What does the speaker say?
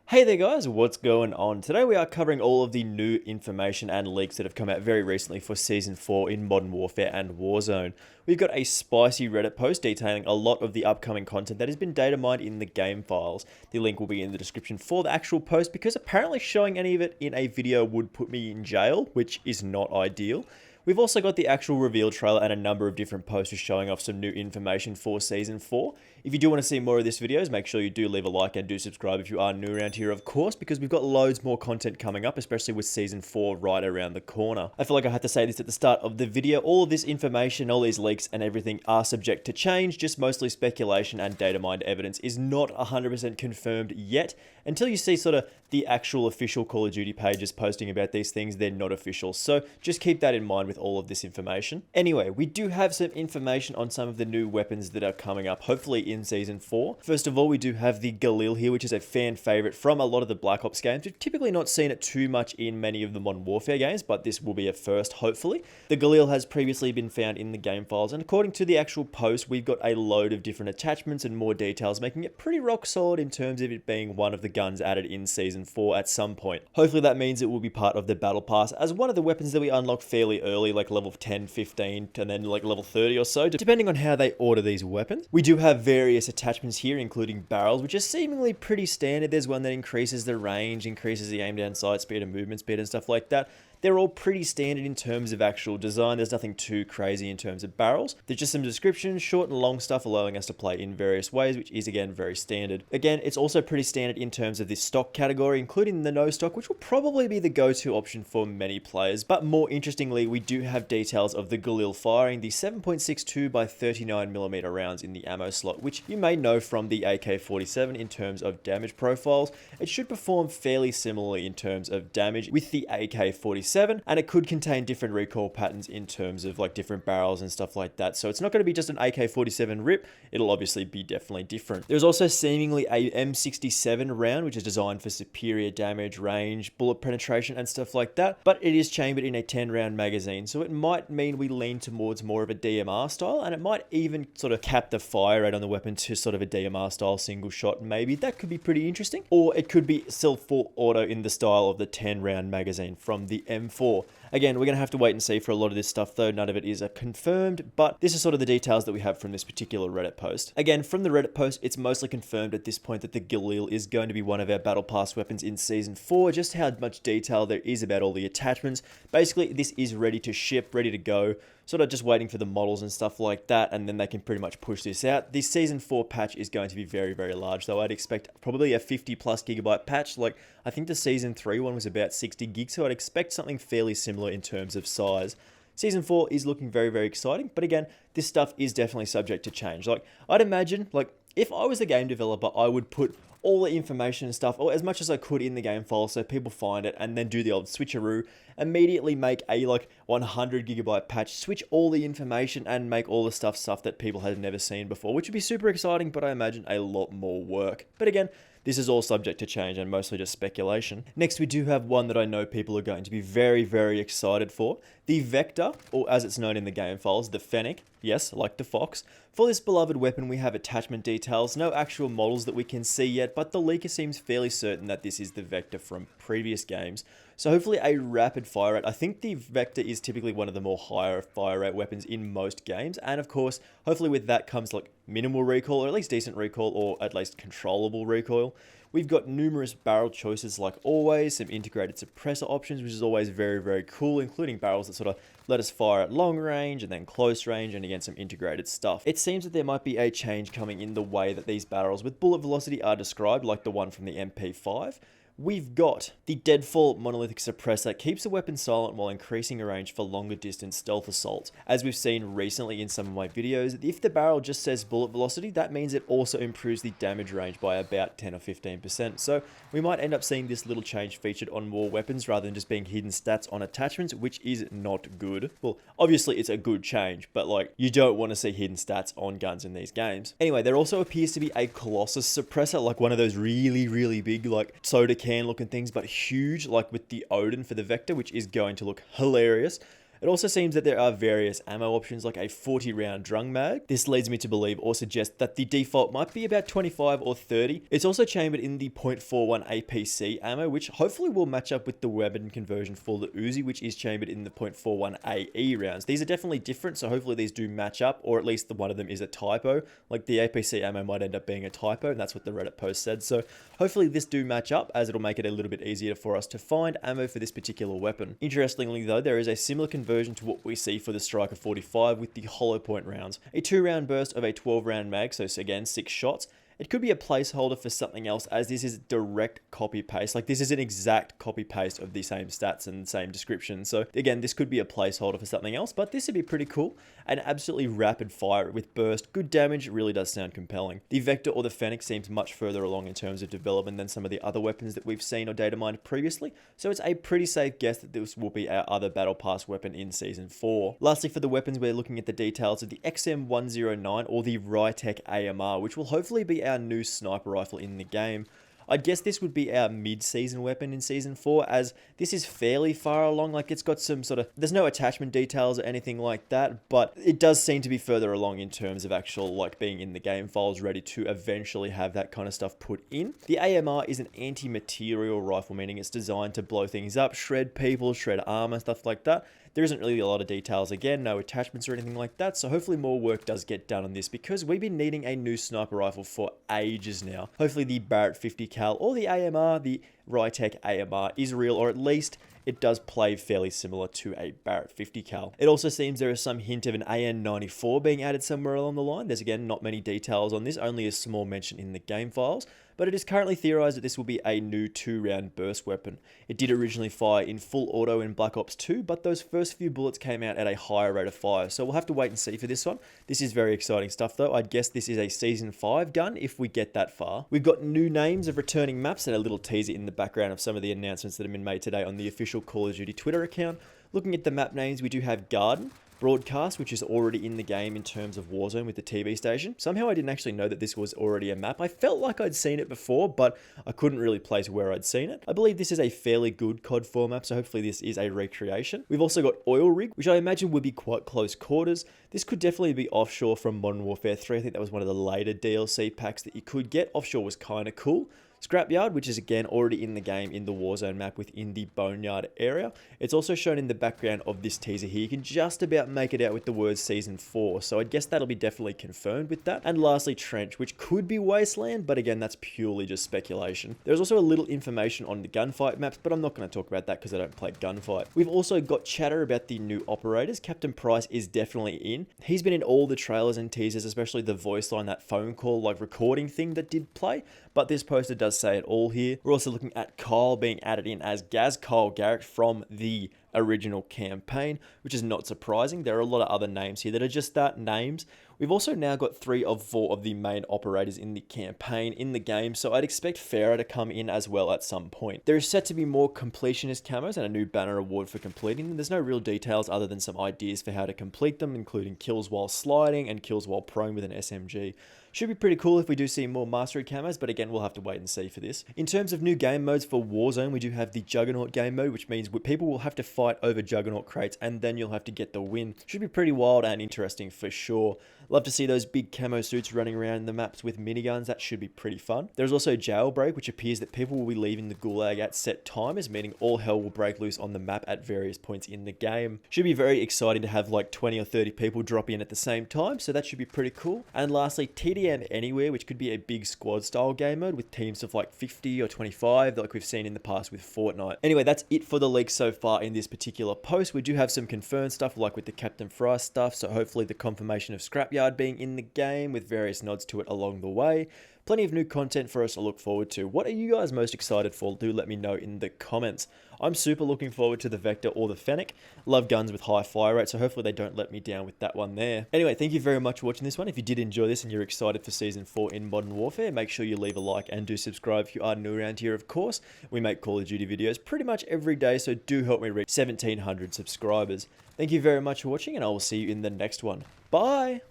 Hey there guys, what's going on? Today we are covering all of the new information and leaks that have come out very recently for Season 4 in Modern Warfare and Warzone. We've got a spicy Reddit post detailing a lot of the upcoming content that has been data mined in the game files. The link will be in the description for the actual post because apparently showing any of it in a video would put me in jail, which is not ideal. We've also got the actual reveal trailer and a number of different posters showing off some new information for Season 4. If you do want to see more of this videos, make sure you do leave a like and do subscribe if you are new around here, of course, because we've got loads more content coming up, especially with Season 4 right around the corner. I feel like I had to say this at the start of the video. All of this information, all these leaks and everything are subject to change, just mostly speculation, and data mined evidence is not 100% confirmed yet. Until you see sort of the actual official Call of Duty pages posting about these things, they're not official. So just keep that in mind with all of this information. Anyway, we do have some information on some of the new weapons that are coming up, hopefully in Season 4. First of all, we do have the Galil here, which is a fan favorite from a lot of the Black Ops games. We've typically not seen it too much in many of the Modern Warfare games, but this will be a first, hopefully. The Galil has previously been found in the game files, and according to the actual post, we've got a load of different attachments and more details, making it pretty rock solid in terms of it being one of the guns added in Season 4 at some point. Hopefully that means it will be part of the Battle Pass as one of the weapons that we unlock fairly early, like level 10, 15, and then like level 30 or so, depending on how they order these weapons. We do have various attachments here, including barrels, which are seemingly pretty standard. There's one that increases the range, increases the aim down sight speed and movement speed and stuff like that. They're all pretty standard in terms of actual design. There's nothing too crazy in terms of barrels. There's just some descriptions, short and long stuff, allowing us to play in various ways, which is again very standard. Again, it's also pretty standard in terms of this stock category, including the no stock, which will probably be the go-to option for many players. But more interestingly, we do have details of the Galil firing the 7.62 by 39mm rounds in the ammo slot, which you may know from the AK-47 in terms of damage profiles. It should perform fairly similarly in terms of damage with the AK-47. And it could contain different recoil patterns in terms of like different barrels and stuff like that. So it's not going to be just an AK-47 rip. It'll obviously be definitely different. There's also seemingly a M67 round, which is designed for superior damage, range, bullet penetration, and stuff like that. But it is chambered in a 10-round magazine, so it might mean we lean towards more of a DMR style, and it might even sort of cap the fire rate on the weapon to sort of a DMR style single shot. Maybe that could be pretty interesting. Or it could be still full auto in the style of the 10-round magazine from the M4. Again, we're going to have to wait and see for a lot of this stuff though. None of it is confirmed, but this is sort of the details that we have from this particular Reddit post. Again, from the Reddit post, it's mostly confirmed at this point that the Galil is going to be one of our Battle Pass weapons in Season 4. Just how much detail there is about all the attachments. Basically, this is ready to ship, ready to go. Sort of just waiting for the models and stuff like that, and then they can pretty much push this out. The Season 4 patch is going to be very, very large, though. I'd expect probably a 50+ gigabyte patch. Like, I think the Season 3 one was about 60 gigs, so I'd expect something fairly similar in terms of size. Season 4 is looking very, very exciting, but again, this stuff is definitely subject to change. Like, I'd imagine, like, if I was a game developer, I would put all the information and stuff, or as much as I could in the game file so people find it, and then do the old switcheroo, immediately make a like 100 gigabyte patch, switch all the information and make all the stuff that people had never seen before, which would be super exciting, but I imagine a lot more work. But again, this is all subject to change and mostly just speculation. Next, we do have one that I know people are going to be very, very excited for. The Vector, or as it's known in the game files, the Fennec. Yes, like the fox. For this beloved weapon, we have attachment details, no actual models that we can see yet, but the leaker seems fairly certain that this is the Vector from previous games. So hopefully a rapid fire rate. I think the Vector is typically one of the more higher fire rate weapons in most games, and of course, hopefully with that comes like minimal recoil, or at least decent recoil, or at least controllable recoil. We've got numerous barrel choices like always, some integrated suppressor options, which is always very, very cool, including barrels that sort of let us fire at long range and then close range, and again some integrated stuff. It seems that there might be a change coming in the way that these barrels with bullet velocity are described, like the one from the MP5. We've got the Deadfall monolithic suppressor that keeps the weapon silent while increasing a range for longer distance stealth assaults. As we've seen recently in some of my videos, if the barrel just says bullet velocity, that means it also improves the damage range by about 10 or 15%. So we might end up seeing this little change featured on more weapons rather than just being hidden stats on attachments, which is not good. Well, obviously it's a good change, but like you don't want to see hidden stats on guns in these games. Anyway, there also appears to be a Colossus suppressor, like one of those really, really big like soda can looking things, but huge, like with the Odin for the Vector, which is going to look hilarious. It also seems that there are various ammo options like a 40 round drum mag. This leads me to believe or suggest that the default might be about 25 or 30. It's also chambered in the .41 APC ammo, which hopefully will match up with the weapon conversion for the Uzi, which is chambered in the .41 AE rounds. These are definitely different, so hopefully these do match up, or at least the one of them is a typo. Like the APC ammo might end up being a typo, and that's what the Reddit post said. So hopefully this do match up, as it'll make it a little bit easier for us to find ammo for this particular weapon. Interestingly though, there is a similar conversion to what we see for the Striker 45 with the hollow point rounds. A 2-round burst of a 12-round mag, so again 6 shots. It could be a placeholder for something else, as this is direct copy paste. Like this is an exact copy paste of the same stats and same description. So again, this could be a placeholder for something else, but this would be pretty cool. And absolutely rapid fire with burst, good damage, really does sound compelling. The Vector or the Fennec seems much further along in terms of development than some of the other weapons that we've seen or data mined previously. So it's a pretty safe guess that this will be our other Battle Pass weapon in Season 4. Lastly, for the weapons, we're looking at the details of the XM109 or the Rytech AMR, which will hopefully be our new sniper rifle in the game. I'd guess this would be our mid-season weapon in Season 4, as this is fairly far along. Like it's got some sort of, there's no attachment details or anything like that, but it does seem to be further along in terms of actual like being in the game files, ready to eventually have that kind of stuff put in. The AMR is an anti-material rifle, meaning it's designed to blow things up, shred people, shred armor, stuff like that. There isn't really a lot of details, again, no attachments or anything like that, so hopefully more work does get done on this, because we've been needing a new sniper rifle for ages now. Hopefully the Barrett 50 cal or the AMR, the Rytech AMR, is real, or at least it does play fairly similar to a Barrett 50 cal. It also seems there is some hint of an AN94 being added somewhere along the line. There's again not many details on this, only a small mention in the game files, but it is currently theorized that this will be a new 2-round burst weapon. It did originally fire in full auto in Black Ops 2, but those first few bullets came out at a higher rate of fire, so we'll have to wait and see for this one. This is very exciting stuff though. I'd guess this is a Season 5 gun if we get that far. We've got new names of returning maps and a little teaser in the background of some of the announcements that have been made today on the official Call of Duty Twitter account. Looking at the map names, we do have Garden, Broadcast, which is already in the game in terms of Warzone with the TV station. Somehow I didn't actually know that this was already a map. I felt like I'd seen it before, but I couldn't really place where I'd seen it. I believe this is a fairly good COD 4 map, so hopefully this is a recreation. We've also got Oil Rig, which I imagine would be quite close quarters. This could definitely be offshore from Modern Warfare 3. I think that was one of the later DLC packs that you could get. Offshore was kind of cool. Scrapyard, which is again already in the game in the Warzone map within the Boneyard area. It's also shown in the background of this teaser here. You can just about make it out with the words Season 4, so I guess that'll be definitely confirmed with that. And lastly, Trench, which could be Wasteland, but again, that's purely just speculation. There's also a little information on the gunfight maps, but I'm not going to talk about that because I don't play gunfight. We've also got chatter about the new operators. Captain Price is definitely in. He's been in all the trailers and teasers, especially the voice line, that phone call like recording thing that did play, but this poster does say it all here. We're also looking at Kyle being added in as Gaz Kyle Garrett from the original campaign, which is not surprising. There are a lot of other names here that are just that, names. We've also now got 3 of 4 of the main operators in the campaign in the game, so I'd expect Farah to come in as well at some point. There is set to be more Completionist Cameras and a new banner award for completing them. There's no real details other than some ideas for how to complete them, including kills while sliding and kills while prone with an SMG. Should be pretty cool if we do see more mastery camos, but again, we'll have to wait and see for this. In terms of new game modes for Warzone, we do have the Juggernaut game mode, which means people will have to fight over Juggernaut crates and then you'll have to get the win. Should be pretty wild and interesting for sure. Love to see those big camo suits running around the maps with miniguns. That should be pretty fun. There's also Jailbreak, which appears that people will be leaving the gulag at set timers, meaning all hell will break loose on the map at various points in the game. Should be very exciting to have like 20 or 30 people drop in at the same time, so that should be pretty cool. And lastly, TDM Anywhere, which could be a big squad style game mode with teams of like 50 or 25 like we've seen in the past with Fortnite. Anyway, that's it for the leaks so far in this particular post. We do have some confirmed stuff like with the Captain Fry stuff, so hopefully the confirmation of Scrapyard being in the game with various nods to it along the way. Plenty of new content for us to look forward to. What are you guys most excited for? Do let me know in the comments. I'm super looking forward to the Vector or the Fennec. Love guns with high fire rate, so hopefully they don't let me down with that one there. Anyway, thank you very much for watching this one. If you did enjoy this and you're excited for Season 4 in Modern Warfare, make sure you leave a like and do subscribe if you are new around here, of course. We make Call of Duty videos pretty much every day, so do help me reach 1,700 subscribers. Thank you very much for watching, and I will see you in the next one. Bye!